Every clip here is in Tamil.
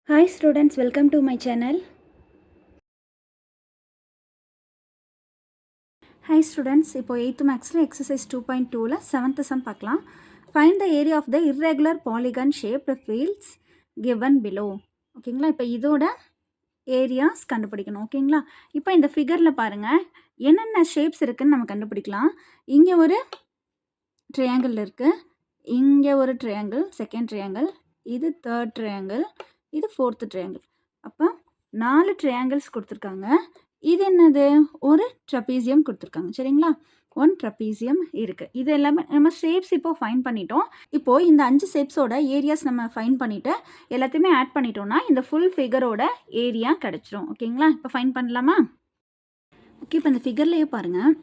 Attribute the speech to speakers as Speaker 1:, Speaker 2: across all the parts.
Speaker 1: Hi students, welcome to my channel. Hi students, இப்போ 8th maxல exercise 2.2ல 7th sum பார்க்கலாம். Find the area of the irregular polygon shaped fields given below. ஓகேங்களா, இப்போ இதோட ஏரியாஸ் கண்டுபிடிக்கணும். ஓகேங்களா, இப்போ இந்த ஃபிகரில் பாருங்கள் என்னென்ன ஷேப்ஸ் இருக்குதுன்னு நம்ம கண்டுபிடிக்கலாம். இங்கே ஒரு ட்ரையாங்கிள் இருக்குது, இங்கே ஒரு ட்ரையாங்கிள், செகண்ட் ட்ரையாங்கிள், இது தேர்ட் ட்ரையாங்கிள், இது ஃபோர்த்து ட்ரையாங்கிள். அப்போ 4 ட்ரையாங்கிள்ஸ் கொடுத்துருக்காங்க. இது என்னது, ஒரு ட்ரபீசியம் கொடுத்துருக்காங்க. சரிங்களா, 1 ட்ரபீசியம் இருக்குது. இது எல்லாமே நம்ம ஷேப்ஸ் இப்போது ஃபைன் பண்ணிட்டோம். இப்போது இந்த 5 ஷேப்ஸோட ஏரியாஸ் நம்ம ஃபைன் பண்ணிவிட்டு எல்லாத்தையுமே ஆட் பண்ணிட்டோம்னா இந்த ஃபுல் ஃபிகரோட ஏரியா கிடச்சிரும். ஓகேங்களா, இப்போ ஃபைன் பண்ணலாமா? ஓகே, இப்போ இந்த ஃபிகர்லேயே பாருங்கள்,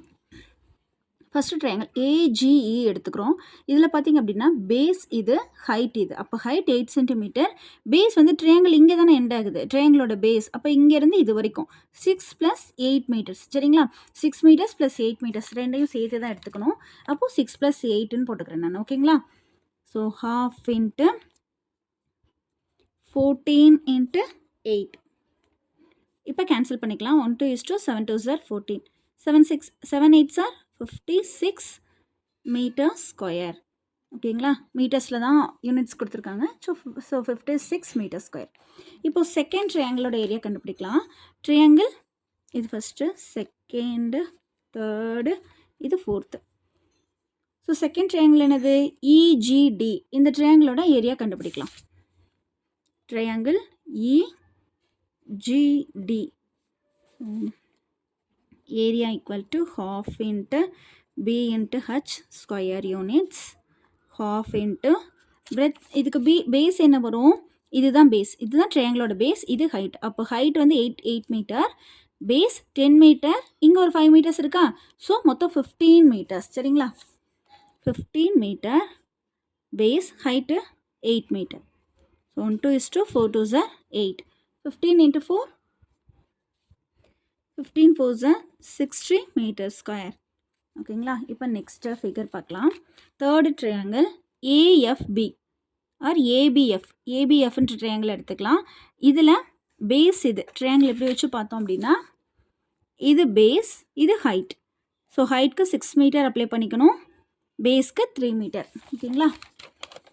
Speaker 1: ஃபஸ்ட்டு ட்ரையாங்கிள் ஏஜிஇ எடுத்துக்கிறோம். இதில் பார்த்திங்க அப்படின்னா பேஸ் இது, ஹைட் இது. அப்போ ஹைட் 8 சென்டிமீட்டர், பேஸ் வந்து ட்ரையாங்கிள் இங்கே தானே எண்ட் ஆகுது, ட்ரையாங்கிளோட பேஸ். அப்போ இங்கேருந்து இது வரைக்கும் 6 + 8 மீட்டர்ஸ். சரிங்களா, 6 மீட்டர்ஸ் + 8 மீட்டர்ஸ் ரெண்டையும் சேர்த்து தான் எடுத்துக்கணும். அப்போது 6 + 8ன்னு போட்டுக்கிறேன் நான். ஓகேங்களா, ஸோ 1/2 × 14 × 8. இப்போ கேன்சல் பண்ணிக்கலாம். 1 2 7 2 14, 7 6 7 8 56 மீட்டர் ஸ்கொயர். ஓகேங்களா, மீட்டர்ஸில் தான் யூனிட்ஸ் கொடுத்துருக்காங்க. So 56 metre square. இப்போது செகண்ட் ட்ரையாங்கிளோட ஏரியா கண்டுபிடிக்கலாம். ட்ரையாங்கிள் இது ஃபஸ்ட்டு, செகண்டு, தேர்டு, இது ஃபோர்த்து. ஸோ செகண்ட் ட்ரையாங்கிள் என்னது, இஜிடி. இந்த ட்ரையாங்கிளோட ஏரியா கண்டுபிடிக்கலாம். Triangle EGD area equal to 1/2 × b × h square units, 1/2 × breadth. இதுக்கு பேஸ் என்ன வரும், இதுதான் பேஸ், இதுதான் ட்ரையாங்கிளோட பேஸ், இது ஹைட். அப்போ ஹைட் வந்து 8 மீட்டர், பேஸ் 10 மீட்டர், இங்கே ஒரு 5 மீட்டர்ஸ் இருக்கா. ஸோ மொத்தம் 15 மீட்டர்ஸ். சரிங்களா, 15 metre, base, height 8 metre. So 1 2 4 2 8, 15 × 4 15 4 60 metre square. ஓகேங்களா, இப்போ நெக்ஸ்ட்டு ஃபிகர் பார்க்கலாம். Third triangle AFB or ABF, ஏபிஎஃப்ன்ற ட்ரையாங்கிள் எடுத்துக்கலாம். இதில் பேஸ் இது ட்ரையாங்கிள் எப்படி வச்சு பார்த்தோம் அப்படின்னா, இது பேஸ், இது ஹைட். ஸோ ஹைட்க்கு 6 மீட்டர் அப்ளை பண்ணிக்கணும், பேஸ்க்கு 3 மீட்டர். ஓகேங்களா,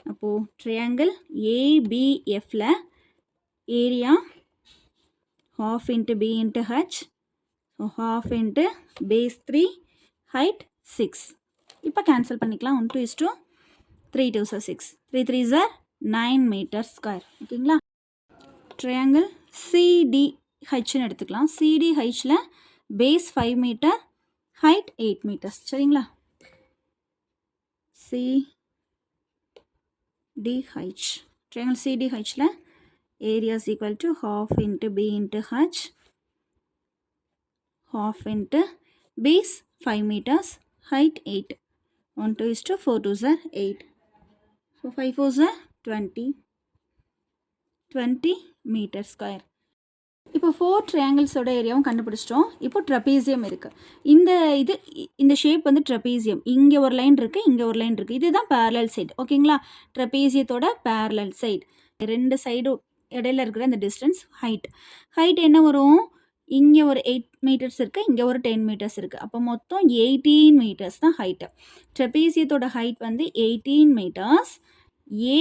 Speaker 1: அப்போது ட்ரையாங்கிள் ஏபிஎஃப்பில் area 1/2 × b × h, so 1/2 × base 3, height 6. இப்போ கேன்சல் பண்ணிக்கலாம். 1 2 3 2 6, 3 3 9 மீட்டர் ஸ்கொயர். ஓகேங்களா, ட்ரையாங்கிள் சிடிஹெச்னு எடுத்துக்கலாம். சிடிஹெச்சில் பேஸ் 5 மீட்டர், ஹைட் 8 மீட்டர்ஸ். சரிங்களா, சிடிஹெச் ட்ரையாங்கிள் சிடிஹெச்சில் area is equal to 1/2 × b × h, 1/2 × base 5 meters, height 8. 1 2 4 2 8. So 5 4 20, 20 meter square. இப்போ 4 ட்ரையாங்கிள்ஸோட ஏரியாவும் கண்டுபிடிச்சிட்டோம். இப்போ ட்ரபீசியம் இருக்குது. இந்த ஷேப் வந்து ட்ரபீசியம். இங்கே ஒரு லைன் இருக்குது, இங்கே ஒரு லைன் இருக்குது. இதுதான் பேரலல் சைடு. ஓகேங்களா, ட்ரபீசியத்தோட பேரலல் சைடு. 2 சைடும் இடையில இருக்கிற இந்த டிஸ்டன்ஸ் ஹைட் என்ன வரும், இங்கே ஒரு 8 மீட்டர்ஸ் இருக்குது, இங்கே ஒரு 10 மீட்டர்ஸ் இருக்குது. அப்போ மொத்தம் 18 மீட்டர்ஸ் தான் ஹைட்டு. ட்ரெபீசியத்தோட ஹைட் வந்து 18 மீட்டர்ஸ், ஏ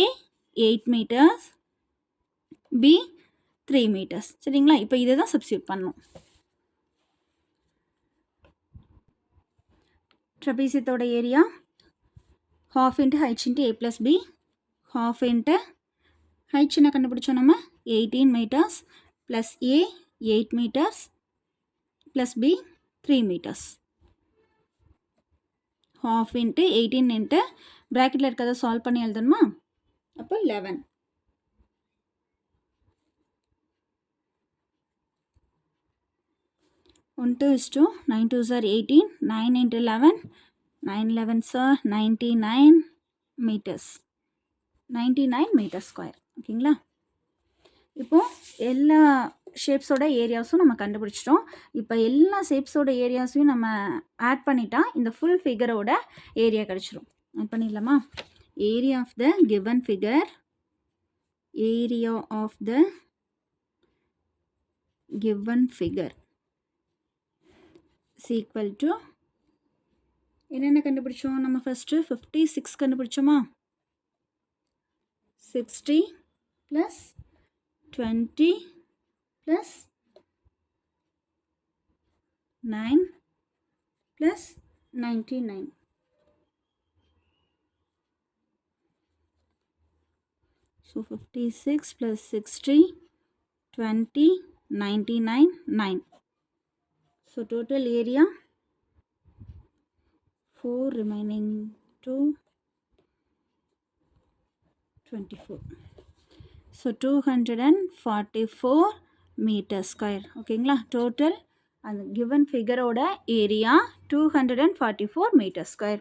Speaker 1: 8 மீட்டர்ஸ், பி 3 மீட்டர்ஸ். சரிங்களா, இப்போ இதை தான் சப்ஸ்டியூட் பண்ணணும். ட்ரெபீசியத்தோட area 1/2 × h × a + b, 1/2 × h என்ன கண்டுபிடிச்சோம் நம்ம, 18 metres plus a 8 meters plus b 3 meters. 1/2 × 18 × ப்ராக்கெட்டில் இருக்கிறத சால்வ் பண்ணி எழுதணுமா. அப்போ 11. One 2 9 2 18, 9 × 11, 9 11 99 meters, 99 meter square. ஓகேங்களா, இப்போது எல்லா ஷேப்ஸோட ஏரியாஸும் நம்ம கண்டுபிடிச்சிட்டோம். இப்போ எல்லா ஷேப்ஸோட ஏரியாஸையும் நம்ம ஆட் பண்ணிட்டா இந்த ஃபுல் ஃபிகரோட ஏரியா கிடச்சிரும். ஆட் பண்ணிடலாமா. Area of the given figure, area of the given figure is equal to என்னென்ன கண்டுபிடிச்சோம் நம்ம ஃபஸ்ட்டு 56 கண்டுபிடிச்சோமா 60 plus 20 plus 9 plus 99. So 56 plus 60, 20, 99, 9. So total area 4 remaining to 24. So 244 meter square. ஓகேங்களா டோட்டல் அந்த given figure ஓட ஏரியா 244 meter square.